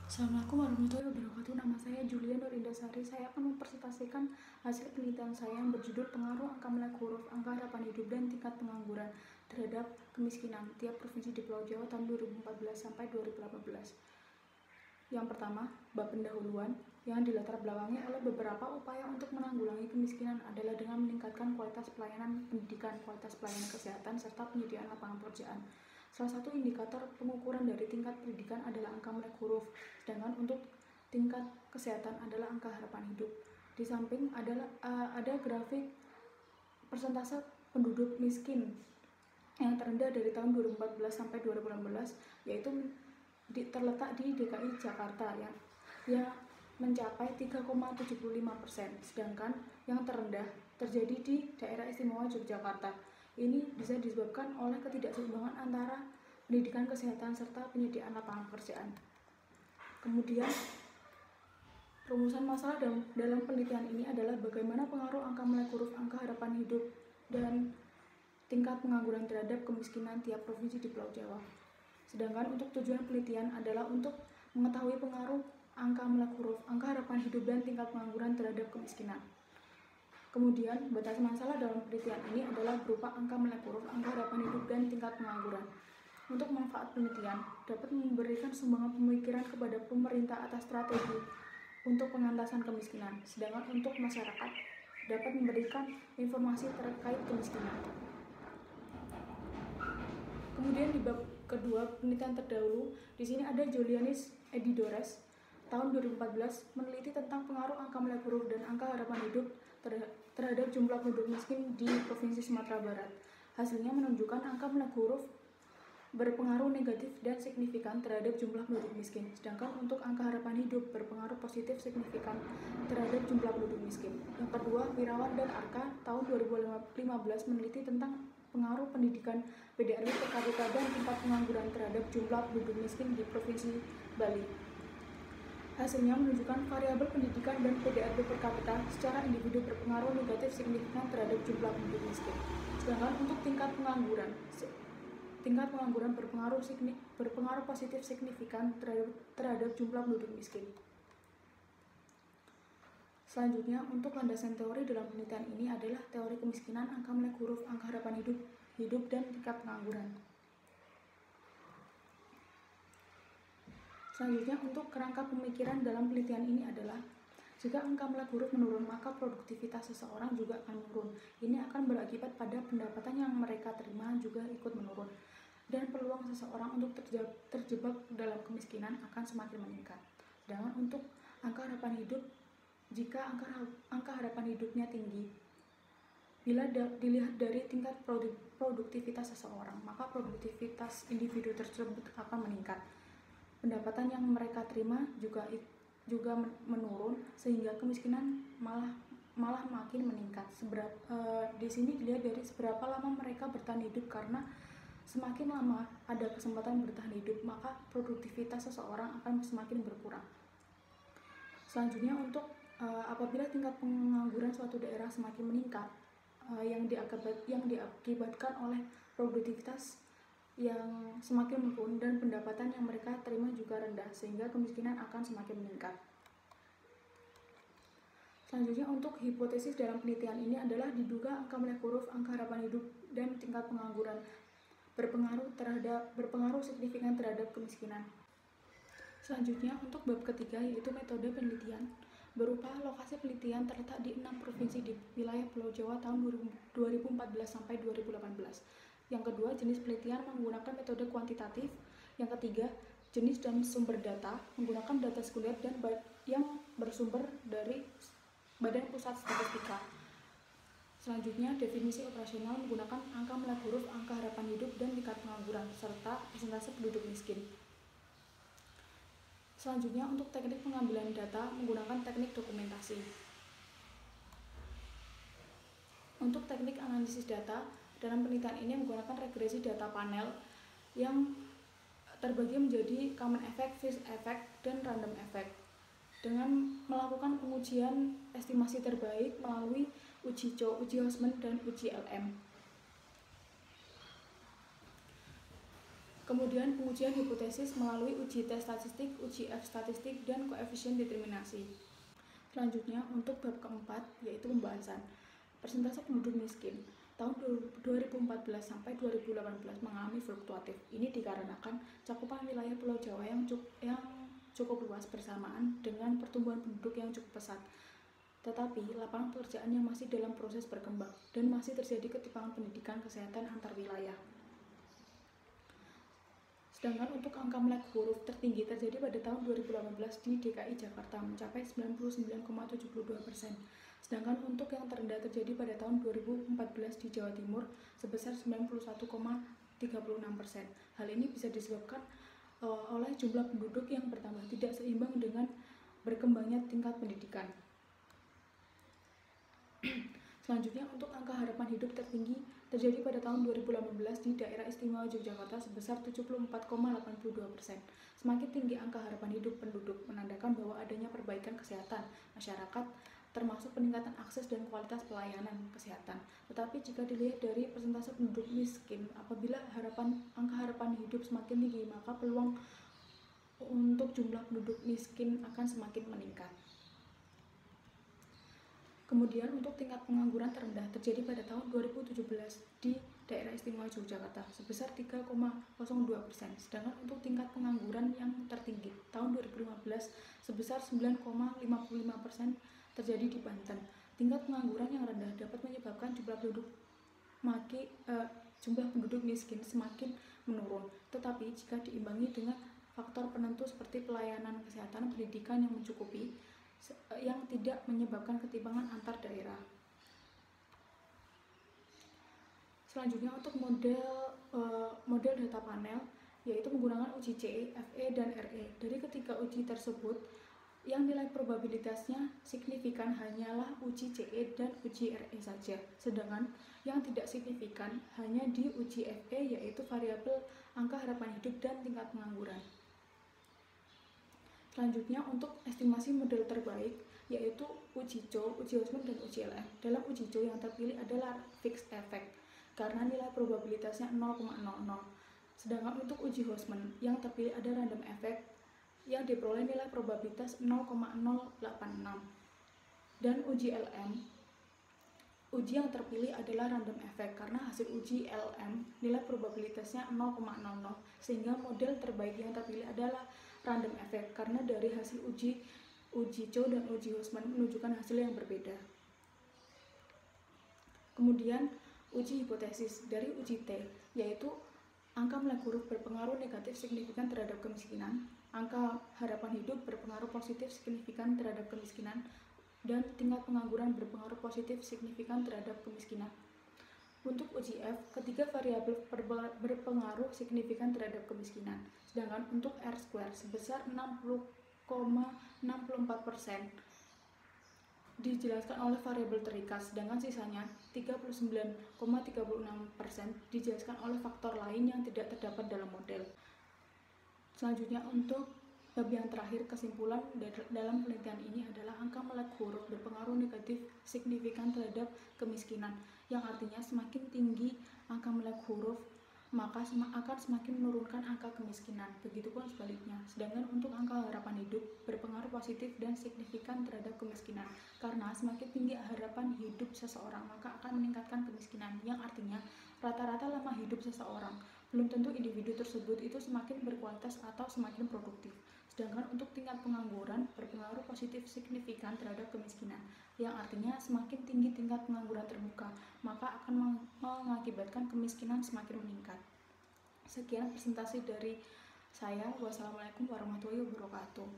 Assalamualaikum warahmatullahi wabarakatuh. Nama saya Julia Nurindasari. Saya akan mempresentasikan hasil penelitian saya yang berjudul Pengaruh Angka Melek Huruf, Angka Harapan Hidup, dan Tingkat Pengangguran terhadap Kemiskinan tiap provinsi di Pulau Jawa tahun 2014 sampai 2018. Yang pertama, bab pendahuluan yang dilatar belakangi oleh beberapa upaya untuk menanggulangi kemiskinan adalah dengan meningkatkan kualitas pelayanan pendidikan, kualitas pelayanan kesehatan, serta penyediaan lapangan pekerjaan. Salah satu indikator pengukuran dari tingkat pendidikan adalah angka melek huruf, sedangkan untuk tingkat kesehatan adalah angka harapan hidup. Di samping ada grafik persentase penduduk miskin yang terendah dari tahun 2014 sampai 2018, yaitu terletak di DKI Jakarta yang mencapai 3,75%, sedangkan yang terendah terjadi di daerah istimewa Yogyakarta. Ini bisa disebabkan oleh ketidakseimbangan antara pendidikan kesehatan serta penyediaan lapangan pekerjaan. Kemudian, rumusan masalah dalam penelitian ini adalah bagaimana pengaruh angka melek huruf, angka harapan hidup, dan tingkat pengangguran terhadap kemiskinan tiap provinsi di Pulau Jawa. Sedangkan untuk tujuan penelitian adalah untuk mengetahui pengaruh angka melek huruf, angka harapan hidup, dan tingkat pengangguran terhadap kemiskinan. Kemudian, batas masalah dalam penelitian ini adalah berupa angka melek huruf, angka harapan hidup, dan tingkat pengangguran. Untuk manfaat penelitian, dapat memberikan sumbangan pemikiran kepada pemerintah atas strategi untuk pengentasan kemiskinan, sedangkan untuk masyarakat dapat memberikan informasi terkait kemiskinan. Kemudian di bab kedua penelitian terdahulu, di sini ada Julianis Edidores tahun 2014 meneliti tentang pengaruh angka melek huruf dan angka harapan hidup terhadap jumlah penduduk miskin di Provinsi Sumatera Barat. Hasilnya menunjukkan angka melek huruf berpengaruh negatif dan signifikan terhadap jumlah penduduk miskin, sedangkan untuk angka harapan hidup berpengaruh positif signifikan terhadap jumlah penduduk miskin. Yang kedua, Wirawan dan Arka tahun 2015 meneliti tentang pengaruh pendidikan PDRB per kapita dan tingkat pengangguran terhadap jumlah penduduk miskin di Provinsi Bali. Hasilnya menunjukkan variabel pendidikan dan PDRB per kapita secara individu berpengaruh negatif signifikan terhadap jumlah penduduk miskin. Sedangkan untuk tingkat pengangguran berpengaruh positif signifikan terhadap jumlah penduduk miskin. Selanjutnya, untuk landasan teori dalam penelitian ini adalah teori kemiskinan, angka melek huruf, angka harapan hidup, dan tingkat pengangguran. Selanjutnya, untuk kerangka pemikiran dalam penelitian ini adalah jika angka melek huruf menurun, maka produktivitas seseorang juga akan menurun. Ini akan berakibat pada pendapatan yang mereka terima juga ikut menurun, dan peluang seseorang untuk terjebak dalam kemiskinan akan semakin meningkat. Sedangkan untuk angka harapan hidup, jika angka harapan hidupnya tinggi, bila dilihat dari tingkat produktivitas seseorang, maka produktivitas individu tersebut akan meningkat. Pendapatan yang mereka terima juga menurun, sehingga kemiskinan malah makin meningkat. Di sini dilihat dari seberapa lama mereka bertahan hidup, karena semakin lama ada kesempatan bertahan hidup, maka produktivitas seseorang akan semakin berkurang. Selanjutnya, untuk apabila tingkat pengangguran suatu daerah semakin meningkat, yang diakibatkan oleh produktivitas yang semakin menurun dan pendapatan yang mereka terima juga rendah, sehingga kemiskinan akan semakin meningkat. Selanjutnya, untuk hipotesis dalam penelitian ini adalah diduga angka melek huruf, angka harapan hidup, dan tingkat pengangguran berpengaruh signifikan terhadap kemiskinan. Selanjutnya, untuk bab ketiga, yaitu metode penelitian, berupa lokasi penelitian terletak di 6 provinsi di wilayah Pulau Jawa tahun 2014 sampai 2018. Yang kedua, jenis penelitian menggunakan metode kuantitatif. Yang ketiga, jenis dan sumber data menggunakan data sekunder dan yang bersumber dari Badan Pusat Statistika. Selanjutnya, definisi operasional menggunakan angka melek huruf, angka harapan hidup, dan tingkat pengangguran, serta persentase penduduk miskin. Selanjutnya, untuk teknik pengambilan data menggunakan teknik dokumentasi. Untuk teknik analisis data dalam penelitian ini menggunakan regresi data panel yang terbagi menjadi common effect, phase effect, dan random effect, dengan melakukan pengujian estimasi terbaik melalui uji Cho, uji Hosmer, dan uji LM. Kemudian pengujian hipotesis melalui uji T statistik, uji F statistik, dan koefisien determinasi. Selanjutnya untuk bab keempat yaitu pembahasan persentase penduduk miskin. Tahun 2014 sampai 2018 mengalami fluktuatif. Ini dikarenakan cakupan wilayah Pulau Jawa yang cukup luas bersamaan dengan pertumbuhan penduduk yang cukup pesat. Tetapi lapangan pekerjaan yang masih dalam proses berkembang dan masih terjadi ketimpangan pendidikan kesehatan antar wilayah. Sedangkan untuk angka melek huruf tertinggi terjadi pada tahun 2018 di DKI Jakarta mencapai 99,72%. Sedangkan untuk yang terendah terjadi pada tahun 2014 di Jawa Timur sebesar 91,36%. Hal ini bisa disebabkan oleh jumlah penduduk yang bertambah tidak seimbang dengan berkembangnya tingkat pendidikan. Selanjutnya untuk angka harapan hidup tertinggi terjadi pada tahun 2018 di Daerah Istimewa Yogyakarta sebesar 74,82%. Semakin tinggi angka harapan hidup penduduk menandakan bahwa adanya perbaikan kesehatan masyarakat termasuk peningkatan akses dan kualitas pelayanan kesehatan. Tetapi jika dilihat dari persentase penduduk miskin, apabila angka harapan hidup semakin tinggi, maka peluang untuk jumlah penduduk miskin akan semakin meningkat. Kemudian untuk tingkat pengangguran terendah terjadi pada tahun 2017 di Daerah Istimewa Yogyakarta sebesar 3,02%. Sedangkan untuk tingkat pengangguran yang tertinggi tahun 2015 sebesar 9,55% terjadi di Banten. Tingkat pengangguran yang rendah dapat menyebabkan jumlah penduduk miskin semakin menurun. Tetapi jika diimbangi dengan faktor penentu seperti pelayanan kesehatan, pendidikan yang mencukupi, yang tidak menyebabkan ketimpangan antar daerah. Selanjutnya untuk model data panel yaitu menggunakan uji CE, FE, dan RE. Dari ketiga uji tersebut, yang nilai probabilitasnya signifikan hanyalah uji CE dan uji RE saja. Sedangkan yang tidak signifikan hanya di uji FE yaitu variabel angka harapan hidup dan tingkat pengangguran. Selanjutnya untuk estimasi model terbaik yaitu uji Chow, uji Hosmer, dan uji LM. Dalam uji Chow yang terpilih adalah fixed effect karena nilai probabilitasnya 0,00. Sedangkan untuk uji Hosmer yang terpilih ada random effect yang diperoleh nilai probabilitas 0,086. Dan uji LM, uji yang terpilih adalah random effect karena hasil uji LM nilai probabilitasnya 0,00 sehingga model terbaik yang terpilih adalah random effect karena dari hasil uji Chow dan uji Hosmer menunjukkan hasil yang berbeda. Kemudian uji hipotesis dari uji T yaitu angka melek huruf berpengaruh negatif signifikan terhadap kemiskinan, angka harapan hidup berpengaruh positif signifikan terhadap kemiskinan, dan tingkat pengangguran berpengaruh positif signifikan terhadap kemiskinan. Untuk uji F, ketiga variabel berpengaruh signifikan terhadap kemiskinan. Sedangkan untuk R² sebesar 60,64% dijelaskan oleh variabel terikat, sedangkan sisanya 39,36% dijelaskan oleh faktor lain yang tidak terdapat dalam model. Selanjutnya untuk bab yang terakhir, kesimpulan dalam penelitian ini adalah angka melek huruf berpengaruh negatif signifikan terhadap kemiskinan, yang artinya semakin tinggi angka melek huruf maka akan semakin menurunkan angka kemiskinan. Begitupun sebaliknya. Sedangkan untuk angka harapan hidup berpengaruh positif dan signifikan terhadap kemiskinan, karena semakin tinggi harapan hidup seseorang maka akan meningkatkan kemiskinan, yang artinya rata-rata lama hidup seseorang belum tentu individu tersebut itu semakin berkualitas atau semakin produktif. Sedangkan untuk tingkat pengangguran berpengaruh positif signifikan terhadap kemiskinan, yang artinya semakin tinggi tingkat pengangguran terbuka, maka akan mengakibatkan kemiskinan semakin meningkat. Sekian presentasi dari saya. Wassalamualaikum warahmatullahi wabarakatuh.